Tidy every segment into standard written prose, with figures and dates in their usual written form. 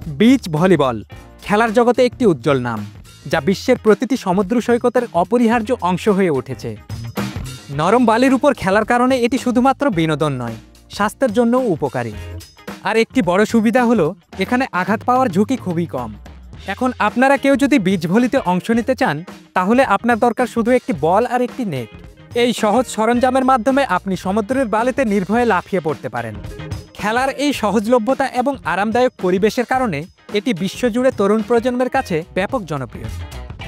Beach volleyball খেলার জগতে একটি উজ্জ্বল নাম, যা বিশ্বের প্রতিটি সমুদ্র সৈকতের অপরিহার্য অংশ হয়ে উঠেছে। নরম বালির উপর খেলার কারণে এটি শুধুমাত্র বিনোদন নয়, স্বাস্থ্যের জন্যও উপকারী। আর একটি বড় সুবিধা হলো এখানে আঘাত পাওয়ার ঝুঁকি খুবই কম। এখন আপনারা কেউ যদি বিচ ভলিতে অংশ নিতে চান, তাহলে আপনার দরকার শুধু একটি বল আর একটি নেট। এই সহজ সরঞ্জামের মাধ্যমে আপনি সমুদ্রের বালিতে নির্ভয়ে লাফিয়ে পড়তে পারেন। খেলার এই সহজলভ্যতা এবং আরামদায়ক পরিবেশের কারণে এটি বিশ্বজুড়ে তরুণ প্রজন্মের কাছে ব্যাপক জনপ্রিয়।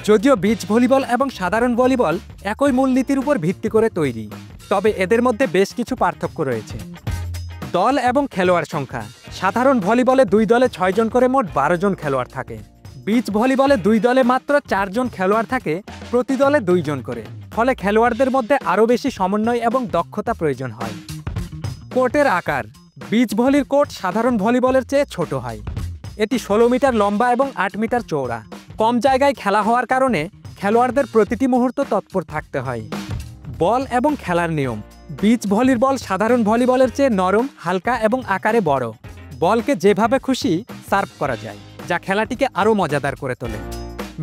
যদিও বিচ ভলিবল এবং সাধারণ ভলিবল একই মূলনীতির উপর ভিত্তি করে তৈরি, তবে এদের মধ্যে বেশ কিছু পার্থক্য রয়েছে। দল এবং খেলোয়াড় সংখ্যা: সাধারণ ভলিবলে 2 দলে 6 জন করে মোট 12 জন খেলোয়াড় থাকে। বিচ ভলিবলে 2 দলে মাত্র 4 জন খেলোয়াড় থাকে, প্রতি দলে 2 জন করে। ফলে খেলোয়াড়দের মধ্যে আরও বেশি সমন্বয় এবং দক্ষতা প্রয়োজন হয়। কোর্টের আকার: বিচ ভলির কোর্ট সাধারণ ভলিবলের চেয়ে ছোট হয়। এটি 16 মিটার লম্বা এবং 8 মিটার চওড়া। কম জায়গায় খেলা হওয়ার কারণে খেলোয়াড়দের প্রতিটি মুহূর্ত তৎপর থাকতে হয়। বল এবং খেলার নিয়ম: বিচ ভলির বল সাধারণ ভলিবলের চেয়ে নরম, হালকা এবং আকারে বড়। বলকে যেভাবে খুশি সার্ভ করা যায়, যা খেলাটিকে আরও মজাদার করে তোলে।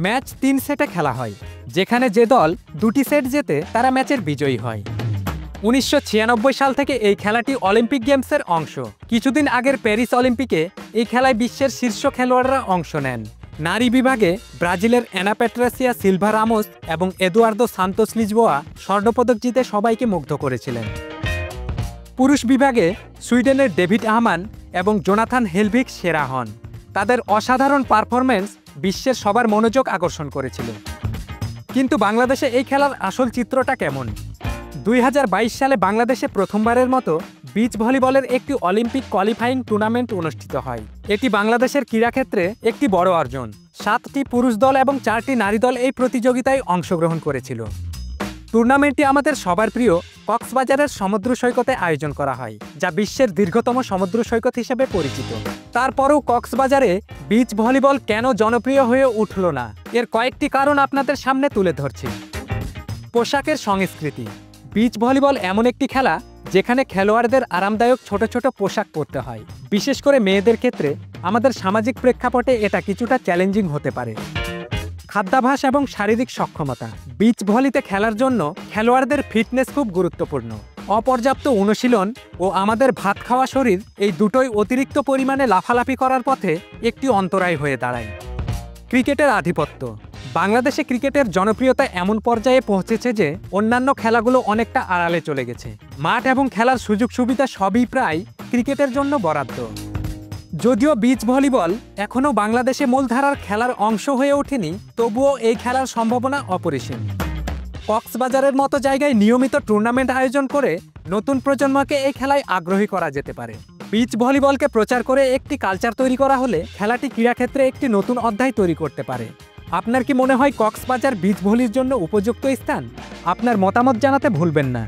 ম্যাচ 3 সেটে খেলা হয়, যেখানে যে দল 2টি সেট জেতে তারা ম্যাচের বিজয়ী হয়। 1996 সাল থেকে এই খেলাটি অলিম্পিক গেমসের অংশ। কিছুদিন আগের প্যারিস অলিম্পিকে এই খেলায় বিশ্বের শীর্ষ খেলোয়াড়রা অংশ নেন। নারী বিভাগে ব্রাজিলের অ্যানা পেট্রাসিয়া সিলভা রামোস এবং এদুয়ার্দো সান্তোস লিজবোয়া স্বর্ণপদক জিতে সবাইকে মুগ্ধ করেছিলেন। পুরুষ বিভাগে সুইডেনের ডেভিড আহমান এবং জোনাথান হেলভিক সেরা হন। তাদের অসাধারণ পারফরম্যান্স বিশ্বের সবার মনোযোগ আকর্ষণ করেছিল। কিন্তু বাংলাদেশে এই খেলার আসল চিত্রটা কেমন? 2022 সালে বাংলাদেশে প্রথমবারের মতো বিচ ভলিবলের একটি অলিম্পিক কোয়ালিফাইং টুর্নামেন্ট অনুষ্ঠিত হয়। এটি বাংলাদেশের ক্রীড়াক্ষেত্রে একটি বড় অর্জন। 7টি পুরুষ দল এবং 4টি নারী দল এই প্রতিযোগিতায় অংশগ্রহণ করেছিল। টুর্নামেন্টটি আমাদের সবার প্রিয় কক্সবাজারের সমুদ্র সৈকতে আয়োজন করা হয়, যা বিশ্বের দীর্ঘতম সমুদ্র সৈকত হিসেবে পরিচিত। তারপরও কক্সবাজারে বিচ ভলিবল কেন জনপ্রিয় হয়ে উঠল না, এর কয়েকটি কারণ আপনাদের সামনে তুলে ধরছি। পোশাকের সংস্কৃতি: বিচ ভলিবল এমন একটি খেলা যেখানে খেলোয়াড়দের আরামদায়ক ছোট ছোট পোশাক পরতে হয়। বিশেষ করে মেয়েদের ক্ষেত্রে আমাদের সামাজিক প্রেক্ষাপটে এটা কিছুটা চ্যালেঞ্জিং হতে পারে। খাদ্যাভ্যাস এবং শারীরিক সক্ষমতা: বিচ ভলিতে খেলার জন্য খেলোয়াড়দের ফিটনেস খুব গুরুত্বপূর্ণ। অপর্যাপ্ত অনুশীলন ও আমাদের ভাত খাওয়া শরীর এই দুটোই অতিরিক্ত পরিমাণে লাফালাফি করার পথে একটি অন্তরায় হয়ে দাঁড়ায়। ক্রিকেটের আধিপত্য: বাংলাদেশে ক্রিকেটের জনপ্রিয়তা এমন পর্যায়ে পৌঁছেছে যে অন্যান্য খেলাগুলো অনেকটা আড়ালে চলে গেছে। মাঠ এবং খেলার সুযোগ সুবিধা সবই প্রায় ক্রিকেটের জন্য বরাদ্দ। যদিও বিচ ভলিবল এখনও বাংলাদেশে মূলধারার খেলার অংশ হয়ে ওঠেনি, তবুও এই খেলার সম্ভাবনা অপরিসীম। কক্সবাজারের মতো জায়গায় নিয়মিত টুর্নামেন্ট আয়োজন করে নতুন প্রজন্মকে এই খেলায় আগ্রহী করা যেতে পারে। বিচ ভলিবলকে প্রচার করে একটি কালচার তৈরি করা হলে খেলাটি ক্রীড়াক্ষেত্রে একটি নতুন অধ্যায় তৈরি করতে পারে। আপনার কি মনে হয় কক্সবাজার বিচ ভলির জন্য উপযুক্ত স্থান? আপনার মতামত জানাতে ভুলবেন না।